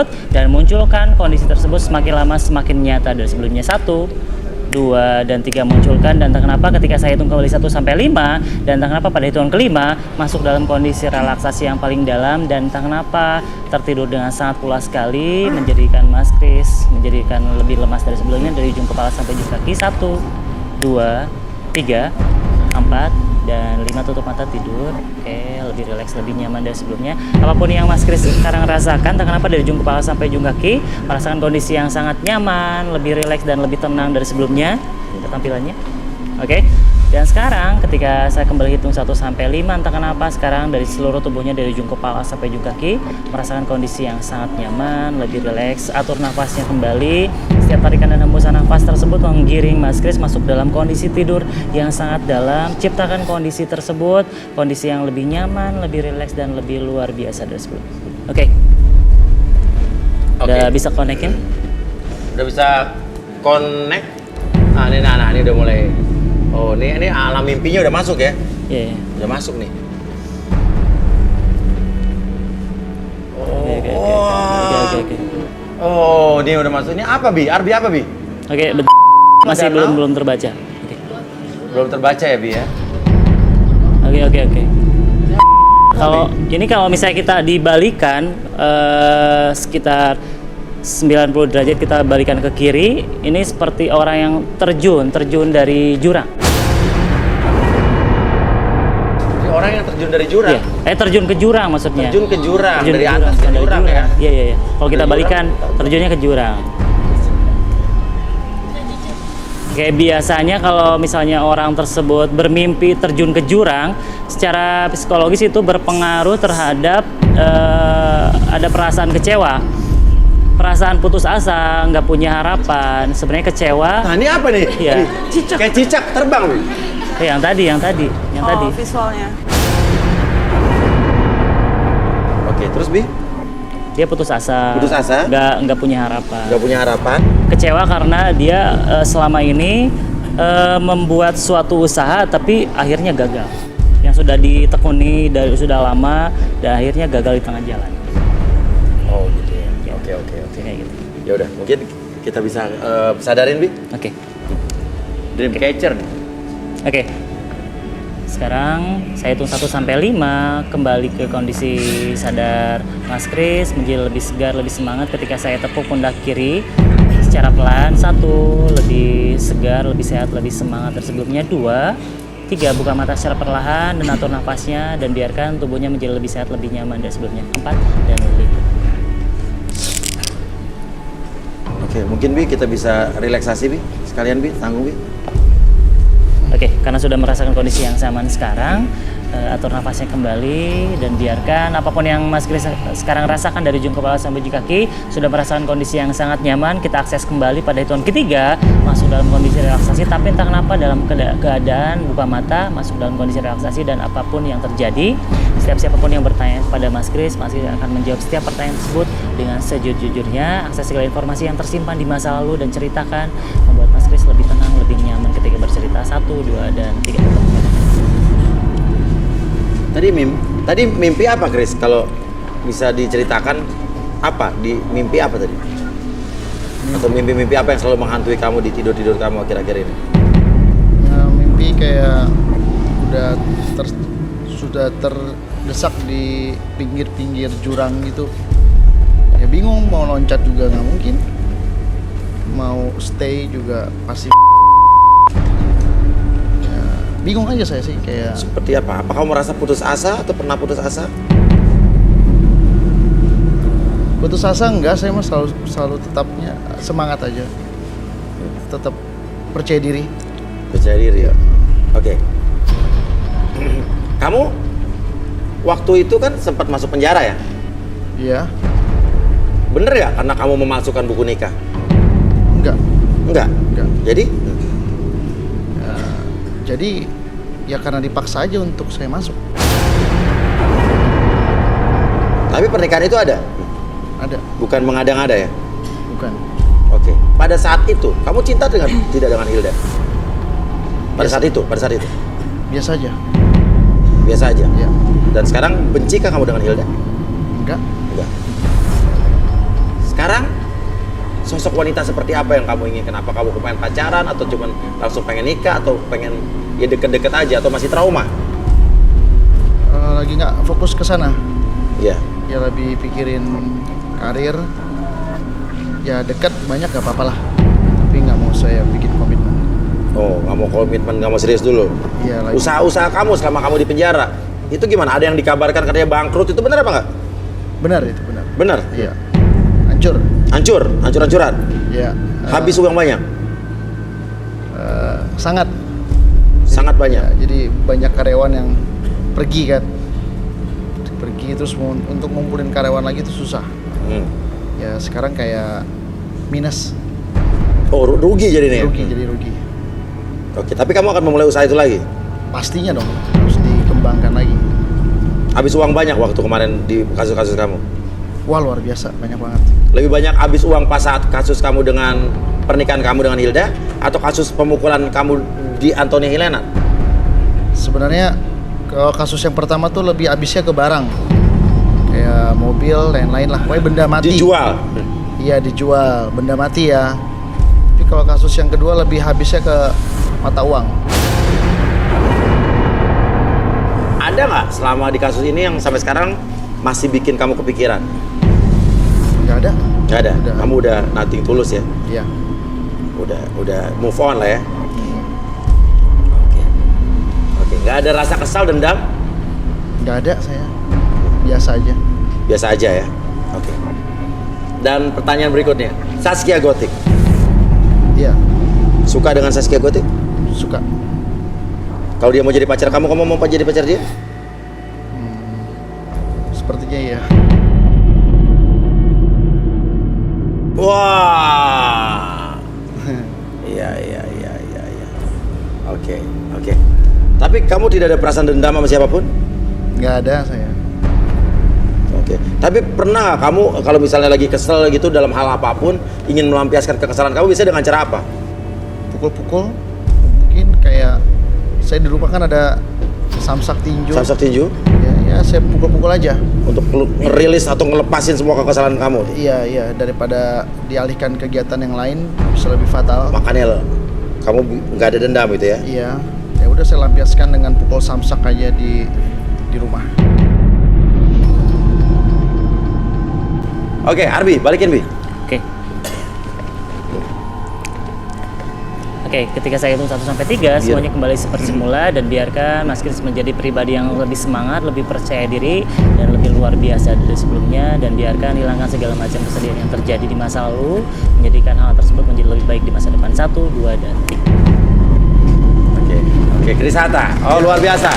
tersebut dan munculkan kondisi tersebut semakin lama semakin nyata dari sebelumnya. 1, 2, dan 3 munculkan, dan entah kenapa ketika saya hitung kembali 1 sampai 5 dan entah kenapa pada hitungan kelima masuk dalam kondisi relaksasi yang paling dalam dan entah kenapa tertidur dengan sangat pulas sekali, menjadikan Mas Kris menjadikan lebih lemas dari sebelumnya dari ujung kepala sampai ujung kaki. 1, 2, 3, 4, dan 5 tutup mata tidur. Oke, lebih rileks, lebih nyaman dari sebelumnya. Apapun yang Mas Kris sekarang rasakan, entah kenapa dari ujung kepala sampai ujung kaki merasakan kondisi yang sangat nyaman, lebih rileks dan lebih tenang dari sebelumnya. Ini tampilannya. Oke. Dan sekarang ketika saya kembali hitung 1 sampai 5, entah kenapa sekarang dari seluruh tubuhnya dari ujung kepala sampai ujung kaki merasakan kondisi yang sangat nyaman, lebih rileks. Atur nafasnya kembali. Setiap tarikan dan hembusan nafas tersebut menggiring Mas Kris masuk dalam kondisi tidur yang sangat dalam. Ciptakan kondisi tersebut, kondisi yang lebih nyaman, lebih rileks dan lebih luar biasa dari sebelumnya. Oke. Udah bisa connect-in? Udah bisa connect. Nah, ini udah mulai. Oh, ini alam mimpinya udah masuk ya? Iya. Udah masuk nih. Oke. Oh, ini udah masuk. Ini apa, Bi? Arbi apa, Bi? Oke, masih belum terbaca. Oke. Belum terbaca ya, Bi ya? Oke. Kalau misalnya kita dibalikan sekitar 90 derajat kita balikan ke kiri, ini seperti orang yang terjun dari jurang. Orang yang terjun dari jurang? Iya. Terjun ke jurang maksudnya. Terjun ke jurang, terjun dari ke atas ke jurang ya? Iya. Kalau kita balikan, terjunnya ke jurang. Kayak biasanya kalau misalnya orang tersebut bermimpi terjun ke jurang, secara psikologis itu berpengaruh terhadap ada perasaan kecewa, perasaan putus asa, nggak punya harapan, sebenarnya kecewa. Nah, ini apa nih? Iya. Cicak. Kayak cicak terbang, Bi. Yang tadi. Visualnya. Oke, terus, Bi? Dia putus asa. Nggak punya harapan. Nggak punya harapan. Kecewa karena dia selama ini membuat suatu usaha tapi akhirnya gagal. Yang sudah ditekuni dari sudah lama dan akhirnya gagal di tengah jalan. Oh, gitu ya. Oke. Kayak gitu. Ya udah, mungkin kita bisa sadarin, Bi. Oke. Dream catcher nih. Oke. Sekarang saya hitung 1 sampai 5, kembali ke kondisi sadar Mas Kris, menjadi lebih segar, lebih semangat ketika saya tepuk pundak kiri secara pelan. 1, lebih segar, lebih sehat, lebih semangat dari sebelumnya. 2, 3, buka mata secara perlahan dan atur nafasnya dan biarkan tubuhnya menjadi lebih sehat, lebih nyaman dari sebelumnya. 4, dan 5. Oke, mungkin, Bi, kita bisa relaksasi, Bi. Sekalian, Bi, tanggung, Bi. Oke, karena sudah merasakan kondisi yang nyaman sekarang, atur nafasnya kembali dan biarkan apapun yang Mas Kris sekarang rasakan dari ujung kepala sampai ujung kaki, sudah merasakan kondisi yang sangat nyaman. Kita akses kembali pada hitungan ketiga, masuk dalam kondisi relaksasi, tapi entah kenapa dalam keadaan buka mata, masuk dalam kondisi relaksasi dan apapun yang terjadi, siapapun yang bertanya pada Mas Kris masih akan menjawab setiap pertanyaan tersebut dengan sejujurnya. Akses segala informasi yang tersimpan di masa lalu dan ceritakan membuat Mas Kris lebih tenang, lebih nyaman ketika bercerita. 1, 2, dan 3. Tadi mimpi apa, Kris? Kalau bisa diceritakan apa? Di mimpi apa tadi? Atau mimpi-mimpi apa yang selalu menghantui kamu di tidur-tidur kamu akhir-akhir ini? Nah, mimpi kayak sudah terdesak di pinggir-pinggir jurang gitu. Ya bingung, mau loncat juga nggak mungkin, mau stay juga pasti. Ya, bingung aja saya sih kayak. Seperti apa? Apa kamu merasa putus asa atau pernah putus asa? Putus asa enggak, saya mah selalu tetapnya semangat aja, tetap percaya diri. Percaya diri ya. Oke. Kamu waktu itu kan sempat masuk penjara ya? Iya. Bener ya karena kamu memalsukan buku nikah? Enggak. Enggak. Jadi? Jadi ya karena dipaksa aja untuk saya masuk. Tapi pernikahan itu ada? Ada. Bukan mengada-ngada ya? Bukan. Oke. Pada saat itu kamu cinta tidak dengan Hilda? Pada saat itu? Biasa aja. Biasa aja? Ya. Dan sekarang bencikah kamu dengan Hilda? Enggak. sekarang sosok wanita seperti apa yang kamu inginkan? Apa kamu pengen pacaran atau cuman langsung pengen nikah atau pengen ya deket-deket aja atau masih trauma? Lagi nggak fokus ke sana. Iya. Ya lebih pikirin karir. Ya dekat banyak nggak apa-apa lah. Tapi nggak mau saya bikin komitmen. Oh, nggak mau komitmen, nggak mau serius dulu. Iya lagi. Usaha-usaha kamu selama kamu di penjara itu gimana? Ada yang dikabarkan katanya bangkrut, itu benar apa nggak? Benar itu benar. Benar. Iya. Hancur. Hancur-hancuran. Iya. Habis uang banyak. Sangat. Sangat banyak. Ya, jadi banyak karyawan yang pergi kan. Pergi terus untuk ngumpulin karyawan lagi itu susah. Ya sekarang kayak minus. Oh, rugi jadi nih. Rugi jadi rugi. Oke, tapi kamu akan memulai usaha itu lagi? Pastinya dong harus dikembangkan lagi. Habis uang banyak waktu kemarin di kasus-kasus kamu? Wah luar biasa, banyak banget. Lebih banyak habis uang pas saat kasus kamu dengan pernikahan kamu dengan Hilda atau kasus pemukulan kamu di Antonia Hilena? Sebenarnya kalau kasus yang pertama tuh lebih habisnya ke barang, kayak mobil, lain-lain lah, pokoknya benda mati. Dijual? Iya dijual, benda mati ya. Tapi kalau kasus yang kedua lebih habisnya ke mata uang. Ada nggak selama di kasus ini yang sampai sekarang masih bikin kamu kepikiran? Nggak ada. Nggak ada. Udah. Kamu udah nothing tulus ya? Iya. Udah move on lah ya. Oke, nggak ada rasa kesal, dendam? Nggak ada saya. Biasa aja. Biasa aja ya. Oke. Dan pertanyaan berikutnya, Zaskia Gotik. Iya. Suka dengan Zaskia Gotik? Suka. Kalau dia mau jadi pacar kamu mau jadi pacar dia? Sepertinya iya. Wah. Iya. Oke. Tapi kamu tidak ada perasaan dendam sama siapapun? Nggak ada saya. Oke. Tapi pernah nggak kamu kalau misalnya lagi kesel gitu dalam hal apapun, ingin melampiaskan kekesalan kamu, bisa dengan cara apa? Pukul-pukul. Mungkin kayak saya di rumah kan ada samsak tinju. Samsak tinju? Ya saya pukul-pukul aja. Untuk ngerilis atau ngelepasin semua kekesalan kamu? Iya, daripada dialihkan kegiatan yang lain bisa lebih fatal. Makanya kamu nggak ada dendam gitu ya? Iya, ya udah saya lampiaskan dengan pukul samsak aja di rumah. Oke, Arbi, balikin Bi. Oke, ketika saya hitung 1 sampai 3, semuanya kembali seperti semula dan biarkan Mas Kris menjadi pribadi yang lebih semangat, lebih percaya diri dan lebih luar biasa dari sebelumnya, dan biarkan hilangkan segala macam kesedihan yang terjadi di masa lalu, menjadikan hal tersebut menjadi lebih baik di masa depan. 1, 2, dan 3. Oke, Kris Hatta. Oh, luar biasa.